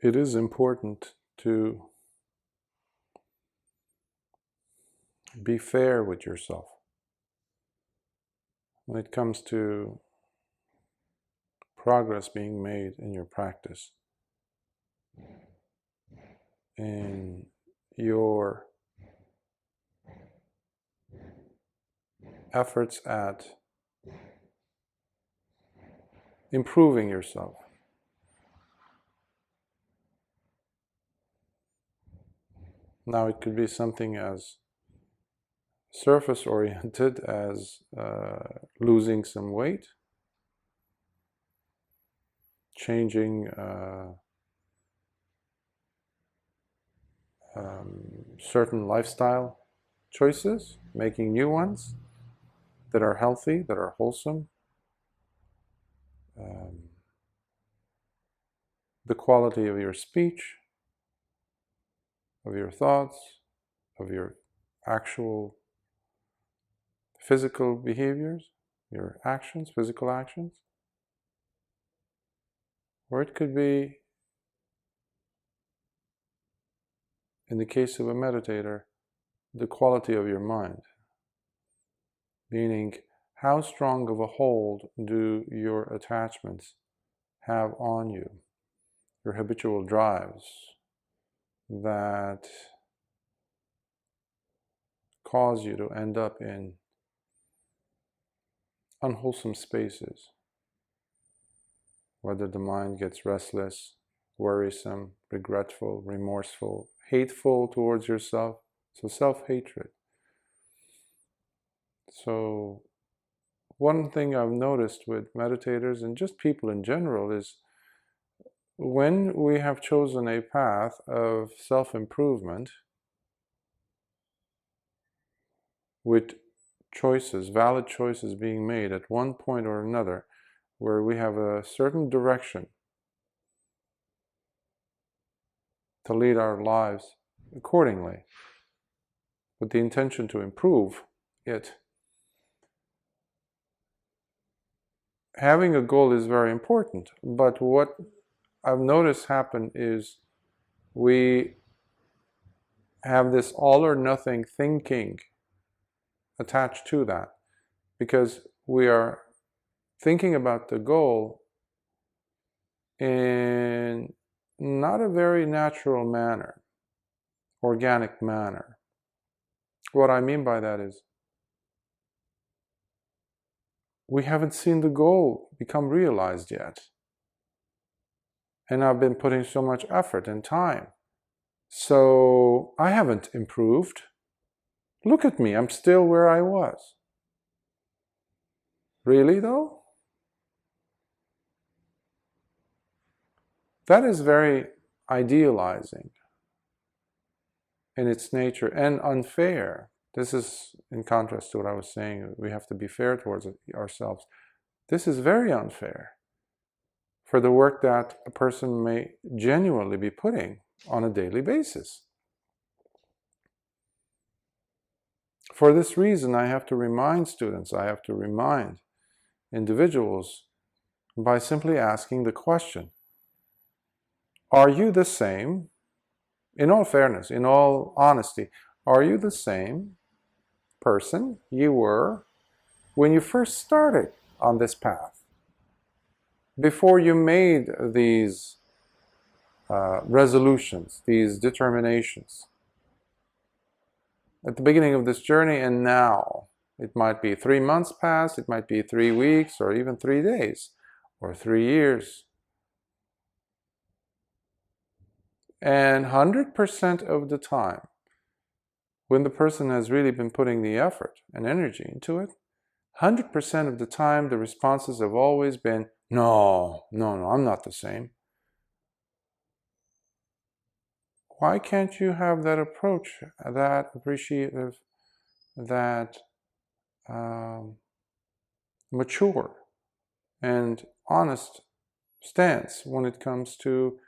it is important to be fair with yourself when it comes to progress being made in your practice, in your efforts at improving yourself. Now, it could be something as surface-oriented as losing some weight, changing certain lifestyle choices, making new ones that are healthy, that are wholesome. The quality of your speech, of your thoughts, of your actual physical behaviors, your actions, physical actions. Or it could be, in the case of a meditator, the quality of your mind. Meaning, how strong of a hold do your attachments have on you? Your habitual drives that cause you to end up in unwholesome spaces, whether the mind gets restless, worrisome, regretful, remorseful, hateful towards yourself, so self-hatred. So one thing I've noticed with meditators and just people in general is when we have chosen a path of self-improvement with choices, valid choices being made at one point or another, where we have a certain direction to lead our lives accordingly, with the intention to improve it. Having a goal is very important, but what I've noticed happen is we have this all or nothing thinking attached to that, because we are thinking about the goal in not a very natural manner, organic manner. What I mean by that is we haven't seen the goal become realized yet. And I've been putting so much effort and time. So I haven't improved. Look at me, I'm still where I was. Really though? That is very idealizing in its nature and unfair. This is in contrast to what I was saying, we have to be fair towards ourselves. This is very unfair for the work that a person may genuinely be putting on a daily basis. For this reason, I have to remind students, I have to remind individuals by simply asking the question, are you the same, in all fairness, in all honesty, are you the same person you were when you first started on this path? Before you made these resolutions, these determinations, at the beginning of this journey and now. It might be 3 months past, it might be 3 weeks, or even 3 days, or 3 years. And 100% of the time, when the person has really been putting the effort and energy into it, 100% of the time the responses have always been, no, I'm not the same. Why can't you have that approach, that appreciative, that mature and honest stance when it comes to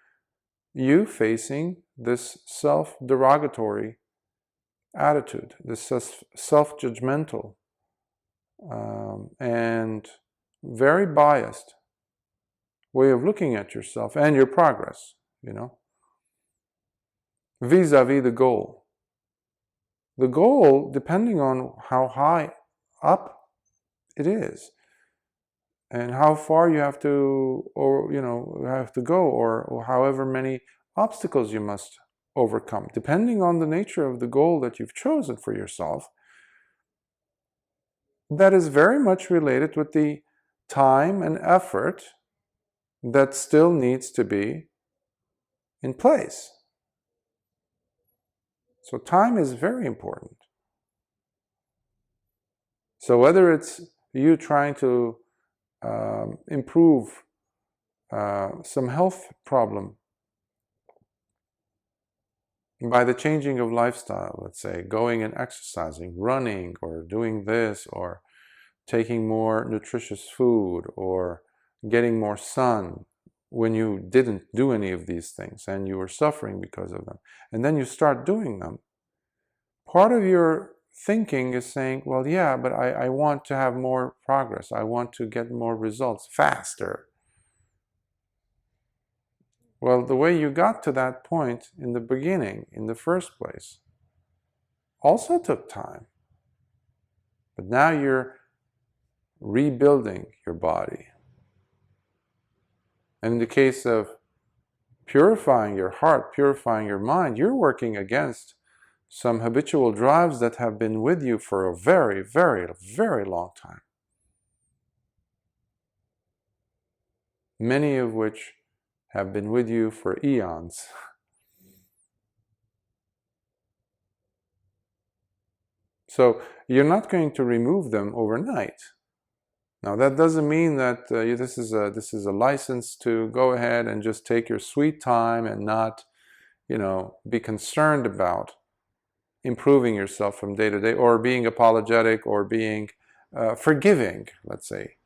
you facing this self-derogatory attitude, this self-judgmental and very biased way of looking at yourself and your progress, you know? vis-a-vis the goal. The goal, depending on how high up it is, and how far you have to, or have to go, or however many obstacles you must overcome, depending on the nature of the goal that you've chosen for yourself, that is very much related with the time and effort that still needs to be in place. So time is very important. So whether it's you trying to improve some health problem by the changing of lifestyle, let's say going and exercising, running, or doing this, or taking more nutritious food, or getting more sun, when you didn't do any of these things and you were suffering because of them, and then you start doing them, part of your thinking is saying, well, yeah, but I want to have more progress. I want to get more results faster. Well, the way you got to that point in the beginning, in the first place, also took time. But now you're rebuilding your body. And in the case of purifying your heart, purifying your mind, you're working against some habitual drives that have been with you for a very, very, very long time. Many of which have been with you for eons. So you're not going to remove them overnight. Now that doesn't mean that this is a license to go ahead and just take your sweet time and not, be concerned about improving yourself from day to day, or being apologetic, or being forgiving, let's say,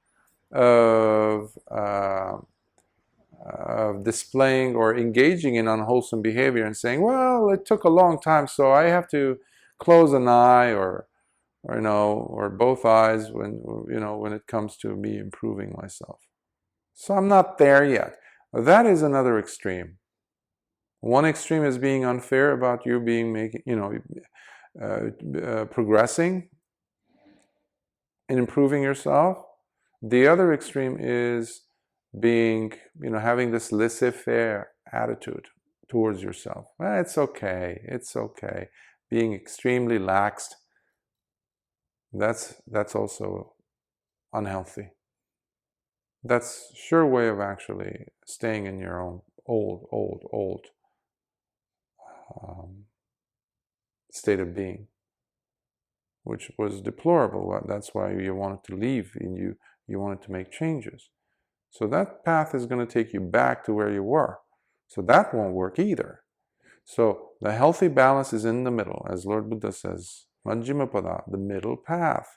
of displaying or engaging in unwholesome behavior and saying, well, it took a long time, so I have to close an eye or both eyes when it comes to me improving myself. So I'm not there yet. That is another extreme. One extreme is being unfair about you progressing in improving yourself. The other extreme is being, having this laissez-faire attitude towards yourself. It's okay, it's okay. Being extremely laxed. That's also unhealthy. That's a sure way of actually staying in your own old state of being, which was deplorable. That's why you wanted to leave and you wanted to make changes. So that path is going to take you back to where you were. So that won't work either. So the healthy balance is in the middle, as Lord Buddha says, Majjhima Pada, the middle path.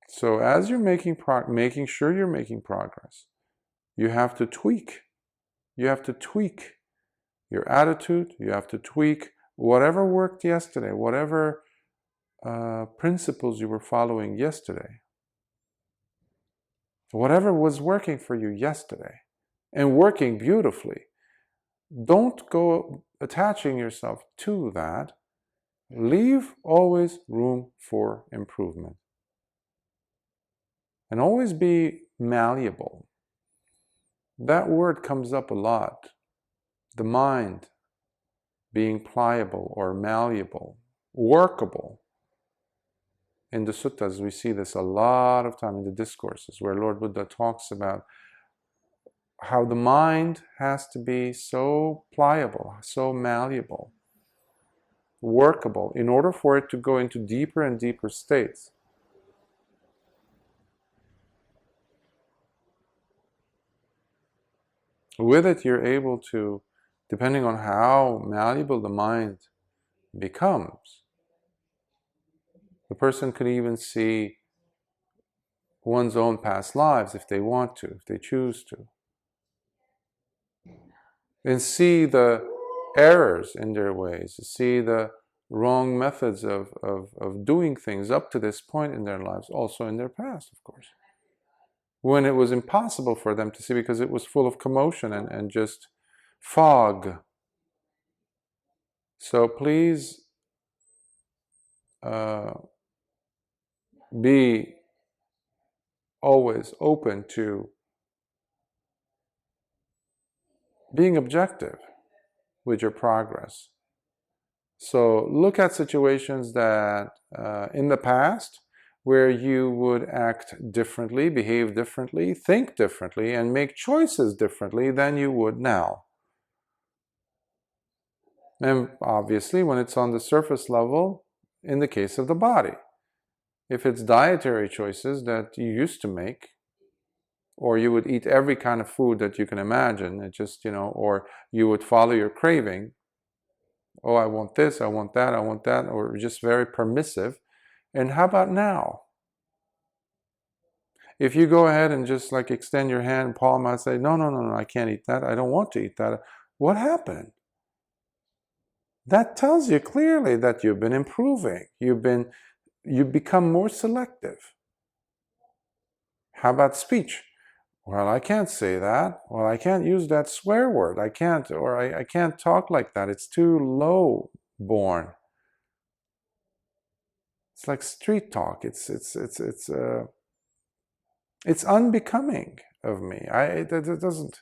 So as you're making sure you're making progress, you have to tweak. You have to tweak your attitude. You have to tweak whatever worked yesterday, whatever principles you were following yesterday, whatever was working for you yesterday and working beautifully. Don't go attaching yourself to that. Leave always room for improvement. And always be malleable. That word comes up a lot. The mind being pliable or malleable, workable. In the suttas, we see this a lot of time in the discourses where Lord Buddha talks about how the mind has to be so pliable, so malleable, workable, in order for it to go into deeper and deeper states. With it, you're able to, depending on how malleable the mind becomes, the person could even see one's own past lives if they want to, if they choose to, and see the errors in their ways, see the wrong methods of doing things up to this point in their lives, also in their past, of course, when it was impossible for them to see because it was full of commotion and just fog. So please be always open to being objective with your progress. So look at situations that in the past where you would act differently, behave differently, think differently, and make choices differently than you would now. And obviously, when it's on the surface level, in the case of the body, if it's dietary choices that you used to make, or you would eat every kind of food that you can imagine, it just, or you would follow your craving, oh, I want this, I want that, or just very permissive. And how about now? If you go ahead and just like extend your hand, palm out, say, no, no, no, no, I can't eat that, I don't want to eat that. What happened? That tells you clearly that you've been improving. You've become more selective. How about speech? Well, I can't say that. Well, I can't use that swear word. I can't, or I can't talk like that. It's too low born. It's like street talk. It's unbecoming of me. It doesn't.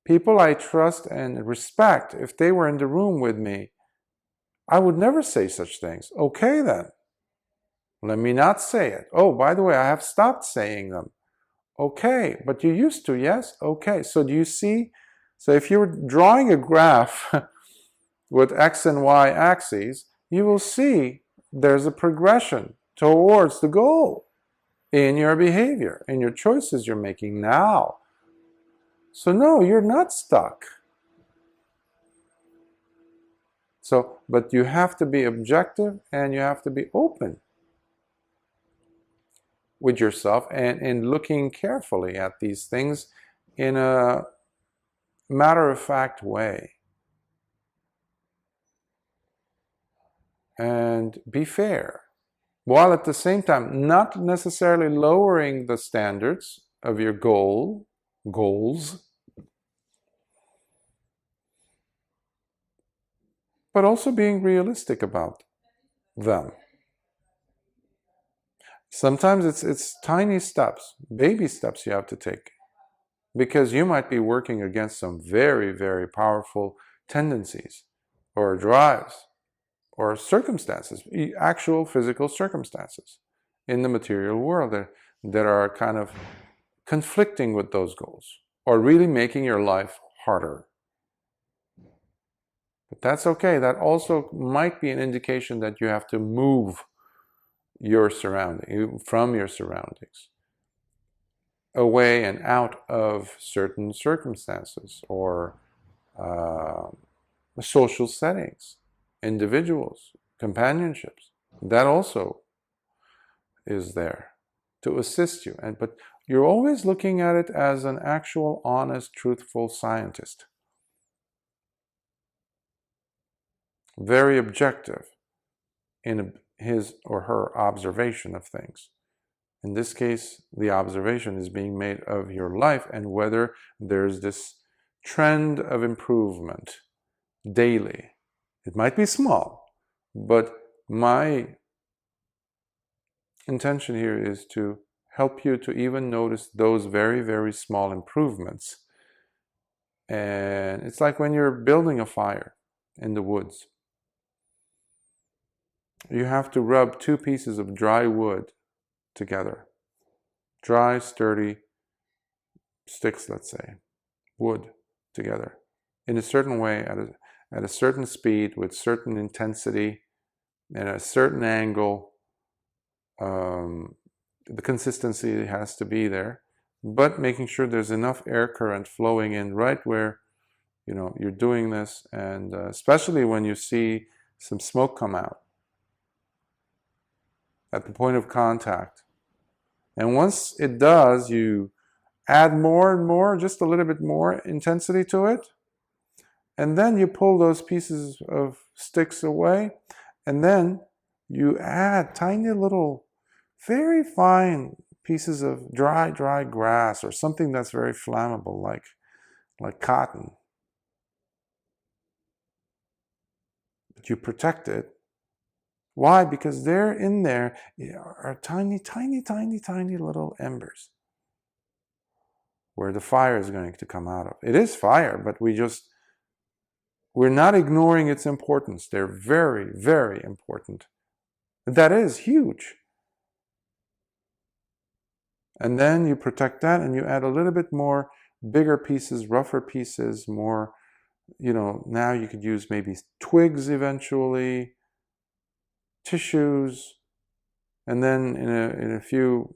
People I trust and respect, if they were in the room with me, I would never say such things. Okay, then. Let me not say it. Oh, by the way, I have stopped saying them. Okay, but you used to, yes? Okay, so do you see? So if you're drawing a graph with X and Y axes, you will see there's a progression towards the goal in your behavior, in your choices you're making now. So no, you're not stuck. So, but you have to be objective and you have to be open with yourself and in looking carefully at these things in a matter-of-fact way. And be fair, while at the same time not necessarily lowering the standards of your goals, but also being realistic about them. Sometimes it's tiny steps, baby steps you have to take, because you might be working against some very, very powerful tendencies or drives or circumstances, actual physical circumstances in the material world that are kind of conflicting with those goals or really making your life harder. But that's okay. That also might be an indication that you have to move your surrounding, from your surroundings, away and out of certain circumstances or social settings, individuals, companionships. That also is there to assist you. But you're always looking at it as an actual, honest, truthful scientist. Very objective in his or her observation of things. In this case, the observation is being made of your life and whether there's this trend of improvement daily. It might be small, but my intention here is to help you to even notice those very, very small improvements. And it's like when you're building a fire in the woods. You have to rub two pieces of dry wood together. Dry, sturdy sticks, let's say, wood together in a certain way, at a certain speed, with certain intensity, and a certain angle. The consistency has to be there, but making sure there's enough air current flowing in right where you're doing this, and especially when you see some smoke come out at the point of contact. And once it does, you add more and more, just a little bit more intensity to it. And then you pull those pieces of sticks away. And then you add tiny little, very fine pieces of dry grass or something that's very flammable, like cotton. but you protect it. Why? Because there in there are tiny, tiny, tiny, tiny little embers where the fire is going to come out of. It is fire, but we're not ignoring its importance. They're very, very important. That is huge. And then you protect that and you add a little bit more bigger pieces, rougher pieces, more, now you could use maybe twigs eventually, tissues, and then in a few,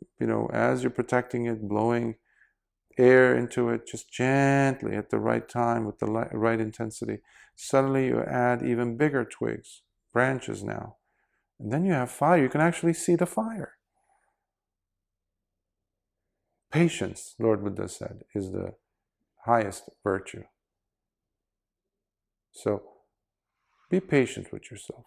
as you're protecting it, blowing air into it just gently at the right time with the right intensity. Suddenly you add even bigger twigs, branches now. And then you have fire. You can actually see the fire. Patience, Lord Buddha said, is the highest virtue. So be patient with yourself.